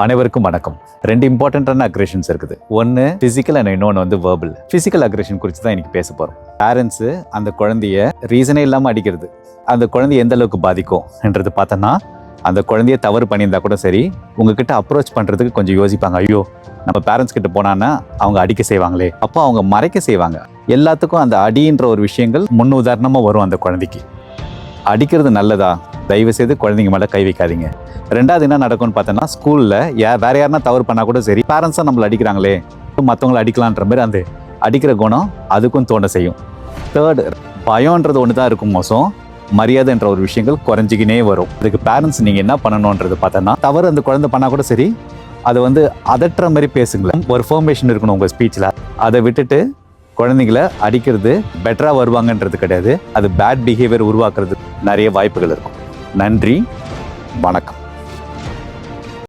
அனைவருக்கும் வணக்கம். ரெண்டு இம்பார்ட்டன்டான அக்ரெஷன்ஸ் இருக்குது. ஒன்று ஃபிசிக்கல் அண்ட் இன்னொன்று வந்து வேர்பல். ஃபிசிக்கல் அக்ரெஷன் குறித்து தான் இன்னைக்கு பேச போகிறோம். பேரண்ட்ஸு அந்த குழந்தைய ரீசனே இல்லாமல் அடிக்கிறது அந்த குழந்தைய எந்த அளவுக்கு பாதிக்கும் என்றது பார்த்தோன்னா, அந்த குழந்தைய தவறு பண்ணியிருந்தா கூட சரி, உங்ககிட்ட அப்ரோச் பண்ணுறதுக்கு கொஞ்சம் யோசிப்பாங்க. ஐயோ, நம்ம பேரண்ட்ஸ் கிட்ட போனான்னா அவங்க அடிக்க செய்வாங்களே, அப்போ அவங்க மறைக்க செய்வாங்க. எல்லாத்துக்கும் அந்த அடின்ற ஒரு விஷயங்கள் முன் உதாரணமாக வரும். அந்த குழந்தைக்கு அடிக்கிறது நல்லதா? தயவு செய்து குழந்தைங்க மேலே கை வைக்காதீங்க. ரெண்டாவது என்ன நடக்கும்னு பார்த்தோன்னா, ஸ்கூலில் வேற யாருன்னா தவறு பண்ணால் கூட சரி, பேரண்ட்ஸாக நம்மளை அடிக்கிறாங்களே, மற்றவங்களை அடிக்கலான்ற மாதிரி அந்த அடிக்கிற குணம் அதுக்கும் தோண செய்யும். தேர்டு, பயம்ன்றது ஒன்று தான் இருக்கும். மோசம் மரியாதைன்ற ஒரு விஷயங்கள் குறைஞ்சிக்கினே வரும். அதுக்கு பேரண்ட்ஸ் நீங்கள் என்ன பண்ணணுன்றது பார்த்தோன்னா, தவறு அந்த குழந்தை பண்ணால் கூட சரி, அதை வந்து அதட்டுற மாதிரி பேசுங்களேன். ஒரு ஃபோர்மேஷன் இருக்கணும் உங்கள் ஸ்பீச்சில். அதை விட்டுட்டு குழந்தைங்களை அடிக்கிறது பெட்டராக வருவாங்கன்றது கிடையாது. அது பேட் பிஹேவியர் உருவாக்குறது நிறைய வாய்ப்புகள் இருக்கும். நன்றி, வணக்கம்.